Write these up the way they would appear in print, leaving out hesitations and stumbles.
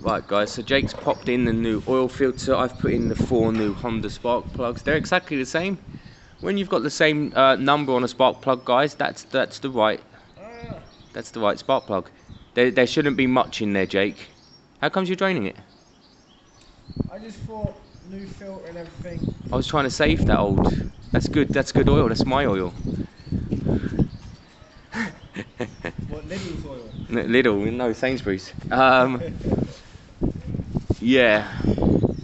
Right guys, so Jake's popped in the new oil filter. I've put in the 4 new Honda spark plugs. They're exactly the same. When you've got the same number on a spark plug, guys, that's the right spark plug. There shouldn't be much in there, Jake. How comes you're draining it? I just thought new filter and everything. I was trying to save that old. That's good oil. That's my oil. What, Lidl's oil? Lidl, no, Sainsbury's. Yeah.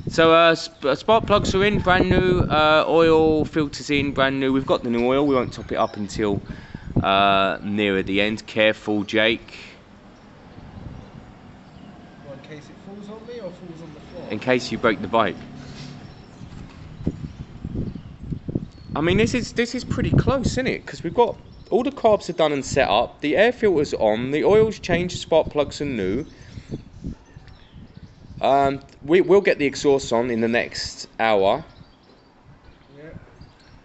So spark plugs are in, brand new. Oil filters in, brand new. We've got the new oil. We won't top it up until nearer the end. Careful, Jake. Well, in case it falls on me or falls on the floor? In case you break the bike. I mean, this is pretty close, isn't it? Because we've got all the carbs are done and set up. The air filter's on. The oil's changed. Spark plugs are new. We'll get the exhaust on in the next hour. Yeah.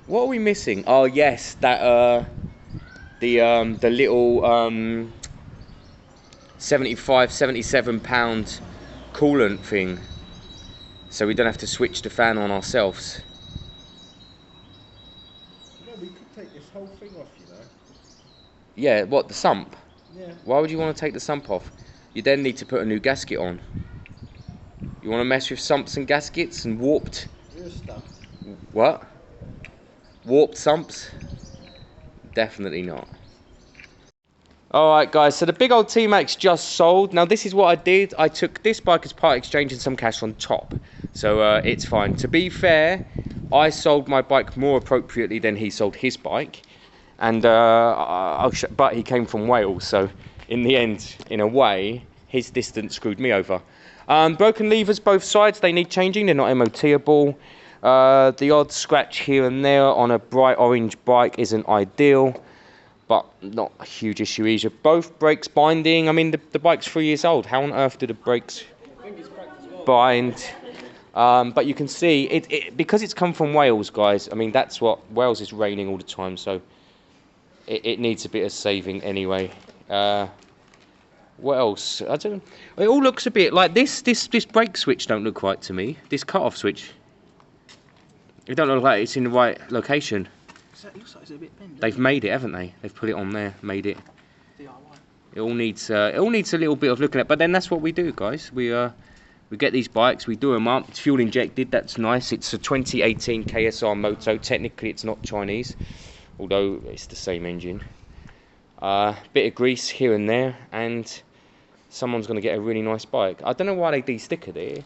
What are we missing? Oh yes, that the little 77 pound coolant thing, so we don't have to switch the fan on ourselves. You know, we could take this whole thing off, you know. Yeah, what, the sump? Yeah. Why would you want to take the sump off? You then need to put a new gasket on. You want to mess with sumps and gaskets and warped? Stuff. What? Warped sumps? Definitely not. Alright guys, so the big old T-Max just sold. Now this is what I did. I took this bike as part exchange and some cash on top. So it's fine. To be fair, I sold my bike more appropriately than he sold his bike. And but he came from Wales, so in the end, in a way, his distance screwed me over. Broken levers both sides, they need changing, they're not MOT-able. The odd scratch here and there on a bright orange bike isn't ideal, but not a huge issue either. Both brakes binding. I mean, the bike's 3 years old. How on earth do the brakes bind? But you can see, because it's come from Wales, guys, I mean, that's what, Wales is raining all the time, so it needs a bit of saving anyway. What else? I don't know. It all looks a bit like this brake switch don't look right to me. This cut-off switch. It don't look like it's in the right location. It looks like it's a bit bent. They've made it, haven't they? They've put it on there, made it. DIY. It all needs a little bit of looking at. But then that's what we do, guys. We get these bikes, we do them up. It's fuel injected. That's nice. It's a 2018 KSR Moto. Technically, it's not Chinese, although it's the same engine. Bit of grease here and there, and someone's going to get a really nice bike. I don't know why they de-stickered it.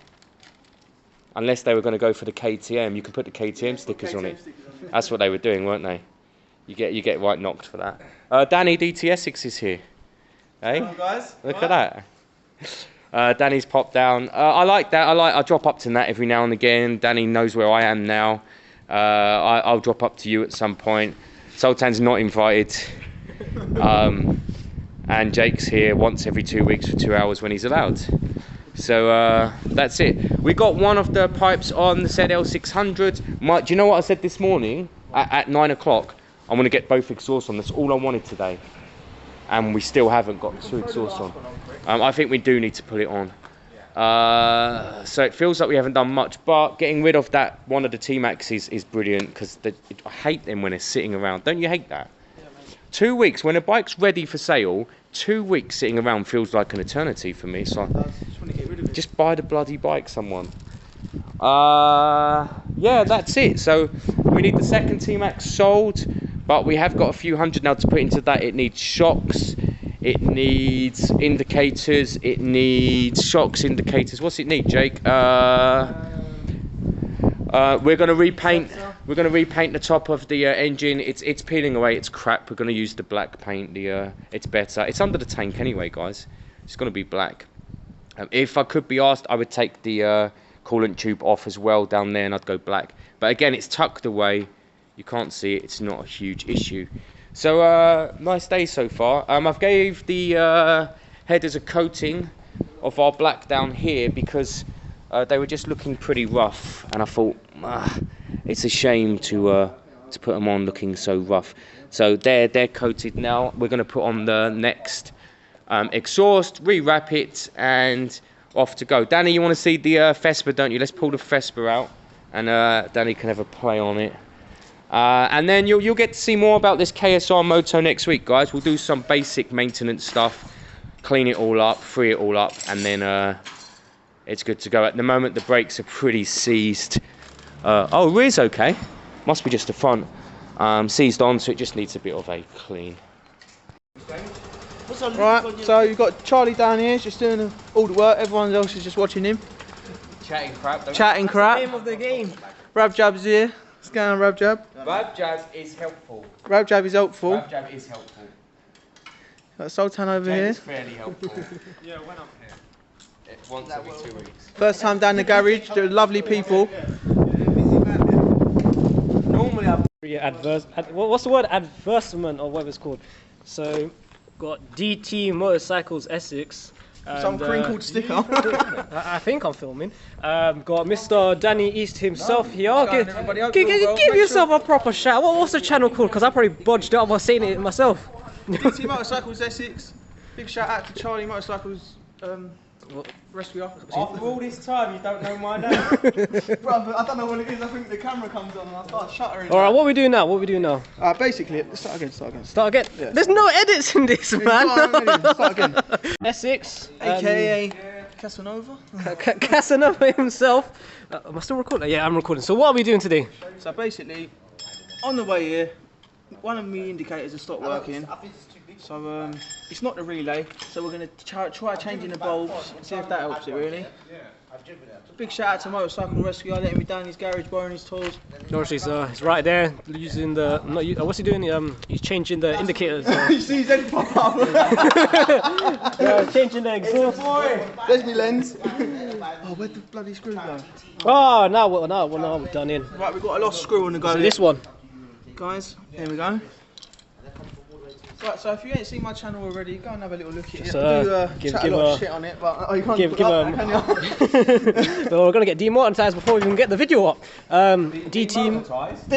Unless they were going to go for the KTM. You can put the KTM stickers on it. That's what they were doing, weren't they? You get right knocked for that. Danny, DT Essex is here. Hey? Hello guys. Look at that. Danny's popped down. I like that. I drop up to Nat every now and again. Danny knows where I am now. I'll drop up to you at some point. Sultan's not invited. And Jake's here once every 2 weeks for 2 hours when he's allowed. So that's it. We got one of the pipes on the zl600. Do you know what I said this morning at 9 o'clock? I'm going to get both exhausts on. That's all I wanted today. And we still haven't got 2 exhausts on. I think we do need to put it on. So it feels like we haven't done much, but getting rid of that one of the T-Maxes is brilliant, because I hate them when they're sitting around. Don't you hate that? 2 weeks, when a bike's ready for sale, 2 weeks sitting around feels like an eternity for me. So just buy the bloody bike, someone. Yeah, that's it. So we need the second T-Max sold, but we have got a few hundred now to put into that. It needs shocks, it needs indicators, it needs shocks, indicators. What's it need, Jake? We're going to repaint. We're going to repaint the top of the engine. It's peeling away. It's crap. We're going to use the black paint. It's better. It's under the tank anyway, guys. It's going to be black. If I could be asked, I would take the coolant tube off as well down there, and I'd go black. But again, it's tucked away. You can't see it. It's not a huge issue. So nice day so far. I've gave the headers a coating of our black down here because they were just looking pretty rough, and I thought it's a shame to put them on looking so rough. So they're coated now. We're going to put on the next exhaust, rewrap it, and off to go. Danny, you want to see the Vespa, don't you? Let's pull the Vespa out, and Danny can have a play on it. And then you'll get to see more about this KSR Moto next week, guys. We'll do some basic maintenance stuff, clean it all up, free it all up, and then it's good to go. At the moment, the brakes are pretty seized. Oh, rear's okay. Must be just the front. Seized on, so it just needs a bit of a clean. Right, so you've got Charlie down here, just doing all the work. Everyone else is just watching him. Chatting crap. Chatting crap. Name of the game. Rab Jab's here. What's going on, Rab Jab? Rab Jab is helpful. Rab Jab is helpful. Rab Jab is helpful. Got Sultan over Jab here. is fairly helpful. Yeah, when I'm here. Once every 2 weeks. First time down the garage. They're lovely people. Normally I've... What's the word? Advertisement or whatever it's called. So, got DT Motorcycles Essex. Some crinkled sticker. I think I'm filming. Got Mr. Danny East himself here. Give yourself a proper shout. What's the channel called? Because I probably bodged it up by saying it myself. DT Motorcycles Essex. Big shout out to Charlie Motorcycles Rescue. After all this time, you don't know my name. Brother, I don't know what it is. I think the camera comes on and I start shuttering. Alright, what are we doing now? What are we doing now? Basically, start again. Start again? Yeah. There's no edits in this, man. Start again. Essex. AKA Casanova. Casanova himself. Am I still recording? Yeah, I'm recording. So what are we doing today? So basically, on the way here, one of my indicators has stopped working. So it's not the relay. So we're going to try changing the bulbs, see if that helps it really. Big shout out to Motorcycle Rescue. I let him be down in his garage borrowing his tools. George, he's right there using the. What's he doing? He's changing the indicators. You see his head pop up. Changing the exhaust. There's my lens. Oh, where'd the bloody screw go? Oh, now we're done in. Right, we've got a lost screw on the go. So this one. Guys, here we go. Right, so if you ain't seen my channel already, go and have a little look at it. I do chat a lot of shit on it, but you can't put up, can you? Well, we're going to get demonetized before we even get the video up. Demonetized.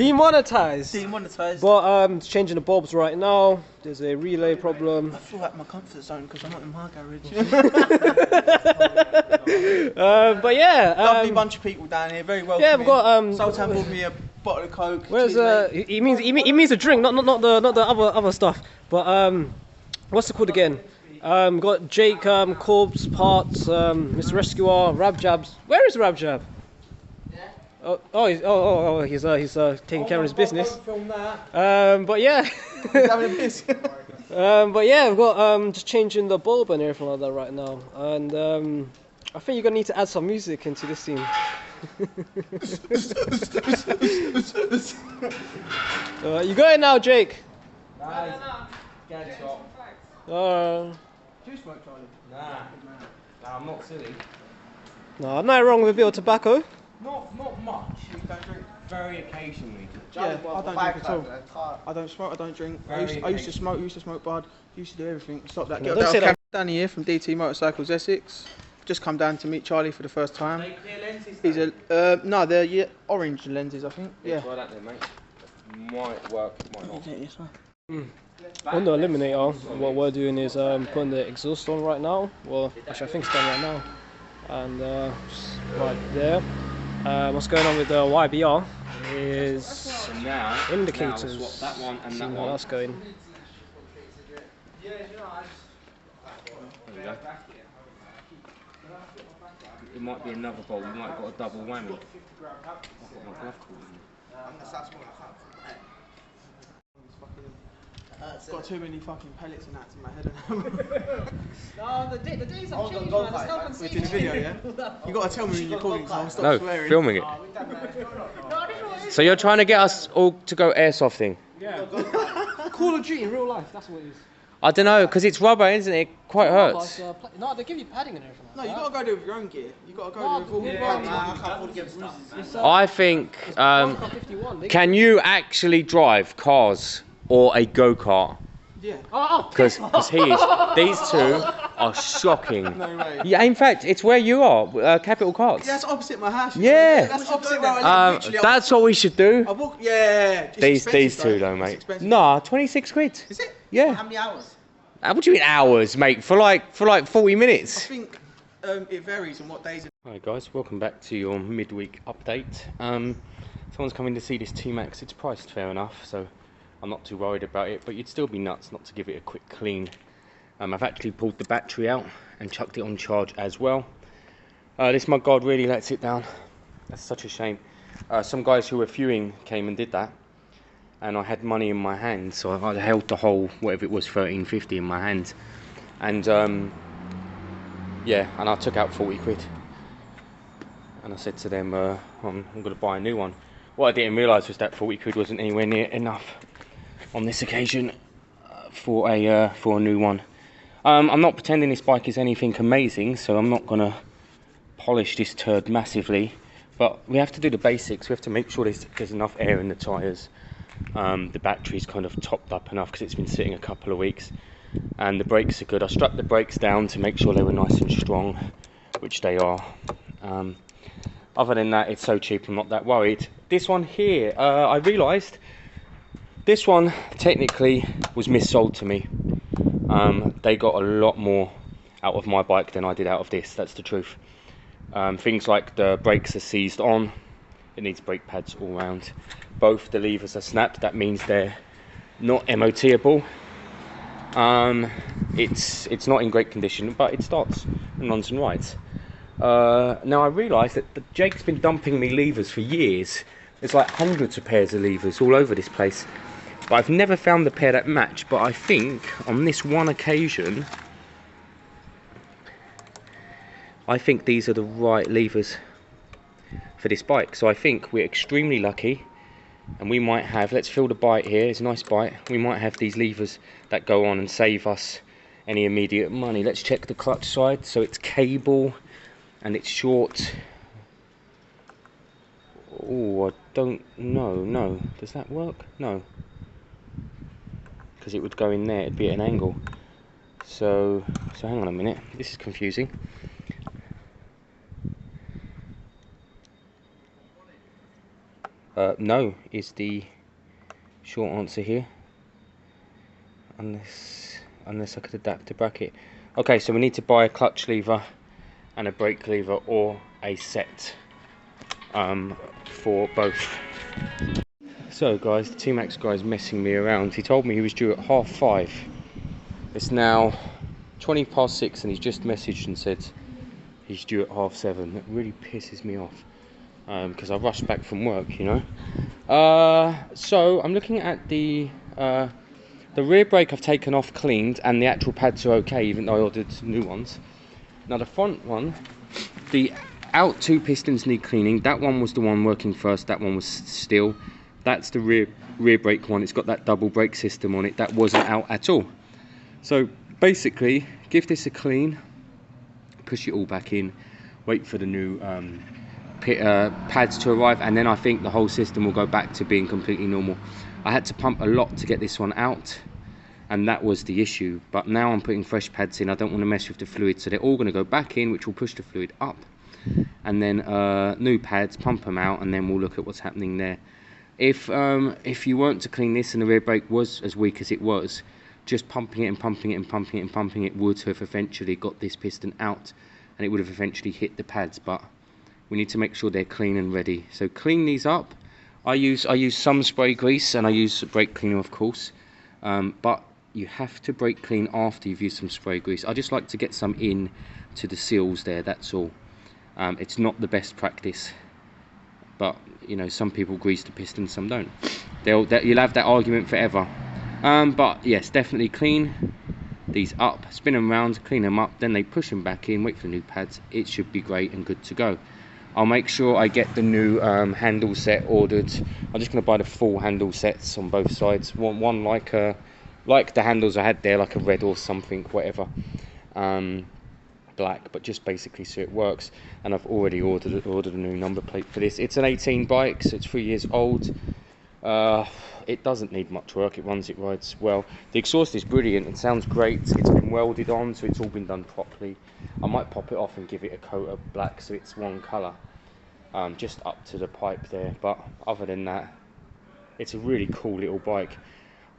Demonetized. But changing the bulbs right now. There's a relay problem. I feel like my comfort zone because I'm not in my garage. But yeah. Lovely bunch of people down here, very welcoming. Yeah, we've got Sultan bought me a bottle of Coke. Where's he means a drink, not the other stuff. But what's it called again? Got Jake, Corbs, Parts, Mr. Rescuer, Rab Jabs. Where is Rab Jab? He's taking care of his business. But yeah. He's having a piss. But yeah, we've got just changing the bulb and everything like that right now. And I think you're gonna need to add some music into this scene. You got it now, Jake. Get it up. Do you smoke, Charlie? Nah, I'm not silly. No, nothing wrong with a bit of tobacco. Not much. You don't drink very occasionally. Yeah, I don't drink at all. I don't smoke, I don't drink. I used to smoke bud, used to do everything. Stop that. No, don't say that. Danny here from DT Motorcycles Essex. Just come down to meet Charlie for the first time. Are they clear lenses? He's no, they're orange lenses, I think. Yeah. Try that then, mate. Might work, might not. On the eliminator, what we're doing is putting the exhaust on right now. Well, actually I think it's done right now. And just right there. What's going on with the YBR is So now, indicators. swap that one and See that how one. that's going. There we go. It might be another bolt. You might have got a double whammy. I've got my glove cord in. Got too many fucking pellets and that in my head. No, the days have changed, man. It's health and We're doing a video, yeah? You gotta tell me when you're recording, so I'll stop No, swearing. filming it. So you're trying to get us all to go airsofting? Yeah. Call of Duty in real life, that's what it is. I don't know, because it's rubber, isn't it? It quite hurts. No, they give you padding and everything. No, you gotta go there with your own gear. You gotta go there with all the stuff. I think, can you actually drive cars or a go-kart? Yeah. Because he is. These two are shocking. No way. Yeah, in fact, it's where you are, Capital Cars. Yeah, that's opposite my house. Yeah. That's opposite where I live. Literally, That's what we should do. I walk, yeah. It's These expensive, two though, mate. It's expensive. Nah, 26 quid. Is it? Yeah. How many hours? What do you mean hours, mate? For like 40 minutes? I think it varies on what days. Hi guys, welcome back to your midweek update. Someone's coming to see this T-Max. It's priced fair enough, so I'm not too worried about it, but you'd still be nuts not to give it a quick clean. I've actually pulled the battery out and chucked it on charge as well. This mudguard really lets it down. That's such a shame. Some guys who were viewing came and did that, and I had money in my hand, so I held the whole, whatever it was, 13.50 in my hand, and yeah, and I took out 40 quid, and I said to them, I'm going to buy a new one. What I didn't realise was that 40 quid wasn't anywhere near enough on this occasion for a new one. I'm not pretending this bike is anything amazing, so I'm not going to polish this turd massively, but we have to do the basics. We have to make sure there's enough air in the tyres. The battery's kind of topped up enough because it's been sitting a couple of weeks, and the brakes are good. I strapped the brakes down to make sure they were nice and strong, which they are. Other than that, it's so cheap, I'm not that worried. This one here, I realised this one technically was missold to me. They got a lot more out of my bike than I did out of this, that's the truth. Things like the brakes are seized on, it needs brake pads all round. Both the levers are snapped, that means they're not MOT-able. It's not in great condition, but it starts and runs and rides. Now I realise that Jake's been dumping me levers for years. There's like hundreds of pairs of levers all over this place, but I've never found the pair that match. But I think on this one occasion, I think these are the right levers for this bike. So I think we're extremely lucky, and we might have, let's feel the bite here, it's a nice bite, we might have these levers that go on and save us any immediate money. Let's check the clutch side. So it's cable and it's short. Oh, I don't know. No, does that work? No, because it would go in there, it'd be at an angle. So hang on a minute, this is confusing. No is the short answer here, unless I could adapt the bracket. Okay, so we need to buy a clutch lever and a brake lever, or a set for both. So guys, the T-Max guy's messing me around. He told me he was due at 5:30. It's now 20 past 6 and he's just messaged and said he's due at 7:30. That really pisses me off, because I rushed back from work, you know. So I'm looking at the rear brake I've taken off, cleaned, and the actual pads are okay, even though I ordered new ones. Now the front one, the out two pistons need cleaning. That one was the one working first, that one was still. That's the rear brake one, it's got that double brake system on it, that wasn't out at all. So basically, give this a clean, push it all back in, wait for the new pads to arrive, and then I think the whole system will go back to being completely normal. I had to pump a lot to get this one out, and that was the issue, but now I'm putting fresh pads in. I don't want to mess with the fluid, so they're all going to go back in, which will push the fluid up, and then new pads, pump them out, and then we'll look at what's happening there. If you weren't to clean this and the rear brake was as weak as it was, just pumping it and pumping it and pumping it and pumping it would have eventually got this piston out, and it would have eventually hit the pads. But we need to make sure they're clean and ready. So clean these up. I use some spray grease, and I use brake cleaner, of course, but you have to brake clean after you've used some spray grease. I just like to get some in to the seals there, that's all. It's not the best practice, but you know, some people grease the piston, some don't. You'll have that argument forever. But yes, definitely clean these up, spin them around, clean them up, then they push them back in, wait for the new pads. It should be great and good to go. I'll make sure I get the new handle set ordered. I'm just going to buy the full handle sets on both sides. One like the handles I had there, like a red or something, whatever, black, but just basically so it works. And I've already ordered a new number plate for this. It's an 18 bike, so it's 3 years old. It doesn't need much work, it runs, it rides well. The exhaust is brilliant, it sounds great. It's been welded on, so it's all been done properly. I might pop it off and give it a coat of black so it's one colour, just up to the pipe there. But other than that, it's a really cool little bike.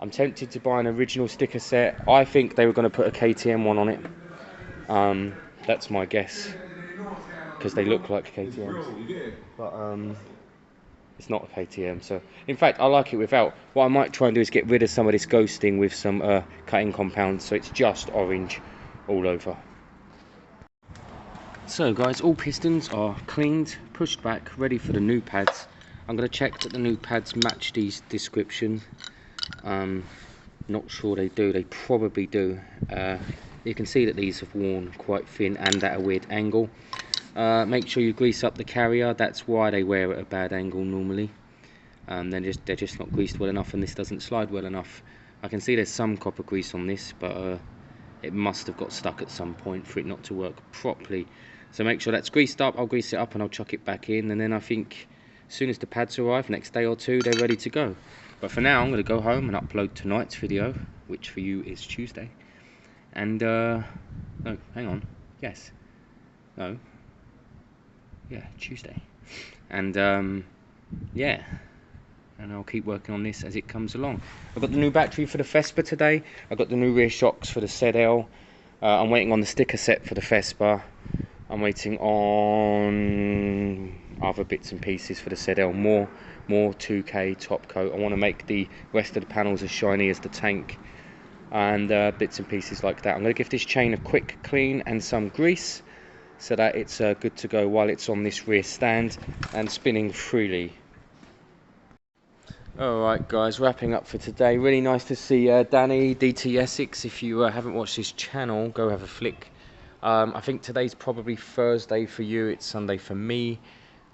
I'm tempted to buy an original sticker set. I think they were going to put a KTM one on it. That's my guess, because they look like KTMs. But it's not a KTM. So in fact, I like it without. What I might try and do is get rid of some of this ghosting with some cutting compounds, so it's just orange all over. So guys, all pistons are cleaned, pushed back, ready for the new pads. I'm going to check that the new pads match these description. Not sure they do. They probably do. You can see that these have worn quite thin and at a weird angle. Make sure you grease up the carrier. That's why they wear at a bad angle normally. They're just not greased well enough, and this doesn't slide well enough. I can see there's some copper grease on this, but it must have got stuck at some point for it not to work properly. So make sure that's greased up. I'll grease it up and I'll chuck it back in, and then I think as soon as the pads arrive, next day or two, they're ready to go. But for now, I'm going to go home and upload tonight's video, which for you is Tuesday. And no, hang on, yes, no, yeah, Tuesday. And yeah, and I'll keep working on this as it comes along. I've got the new battery for the Vespa today. I've got the new rear shocks for the ZL. I'm waiting on the sticker set for the Vespa. I'm waiting on other bits and pieces for the ZL. More 2K top coat. I want to make the rest of the panels as shiny as the tank, and bits and pieces like that. I'm going to give this chain a quick clean and some grease, so that it's good to go while it's on this rear stand and spinning freely. Alright guys, wrapping up for today. Really nice to see Danny, DT Essex. If you haven't watched his channel, go have a flick. I think today's probably Thursday for you, it's Sunday for me.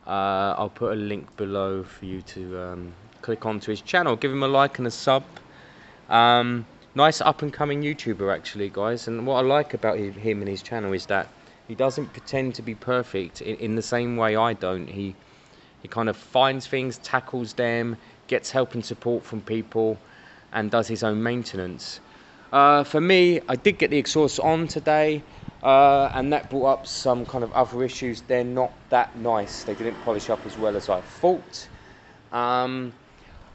I'll put a link below for you to click onto his channel. Give him a like and a sub. Nice up and coming YouTuber actually, guys. And what I like about him and his channel is that he doesn't pretend to be perfect in the same way I don't. He kind of finds things, tackles them, gets help and support from people, and does his own maintenance. For me, I did get the exhaust on today, and that brought up some kind of other issues. They're not that nice. They didn't polish up as well as I thought.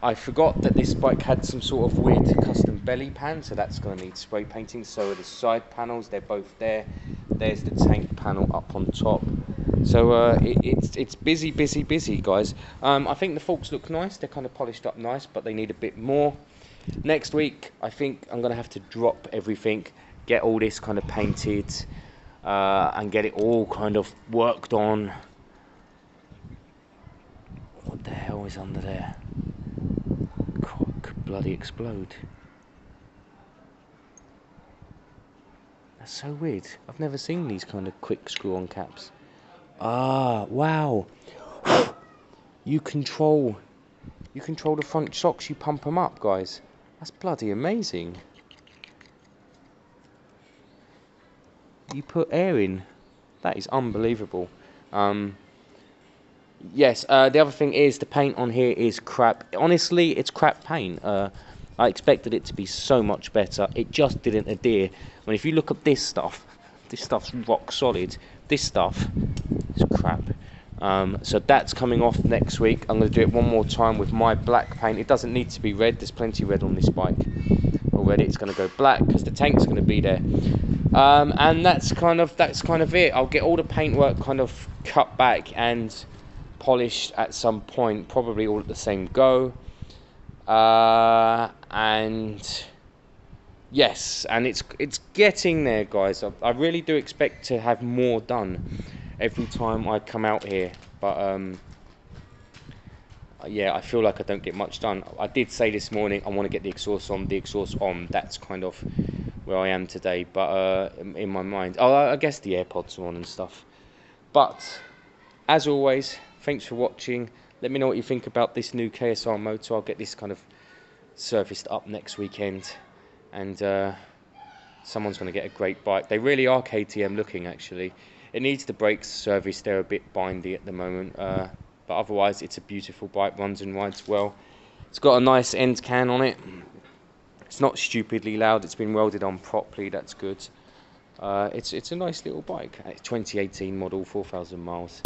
I forgot that this bike had some sort of weird custom belly pan, so that's going to need spray painting. So are the side panels, they're both there. There's the tank panel up on top. So it's busy guys. I think the forks look nice. They're kind of polished up nice, but they need a bit more. Next week I think I'm gonna have to drop everything, get all this kind of painted, and get it all kind of worked on. What the hell is under there? Could bloody explode. That's so weird. I've never seen these kind of quick screw-on caps. Ah, wow. You control the front shocks, you pump them up, guys. That's bloody amazing. You put air in. That is unbelievable. Yes, the other thing is the paint on here is crap. Honestly, it's crap paint. I expected it to be so much better. It just didn't adhere. I mean, if you look at this stuff's rock solid. This stuff is crap. So that's coming off next week. I'm going to do it one more time with my black paint. It doesn't need to be red. There's plenty red on this bike already. It's going to go black because the tank's going to be there. And that's kind of it. I'll get all the paintwork kind of cut back and polished at some point, probably all at the same go. And yes, and it's getting there, guys. I really do expect to have more done every time I come out here, but yeah, I feel like I don't get much done. I did say this morning I want to get the exhaust on. That's kind of where I am today, but in my mind, I guess the AirPods are on and stuff. But as always, thanks for watching. Let me know what you think about this new KSR motor. I'll get this kind of serviced up next weekend, and someone's going to get a great bike. They really are KTM looking, actually. It needs the brakes serviced. They're a bit bindy at the moment, but otherwise it's a beautiful bike, runs and rides well. It's got a nice end can on it. It's not stupidly loud. It's been welded on properly. That's good. It's a nice little bike. It's 2018 model, 4,000 miles.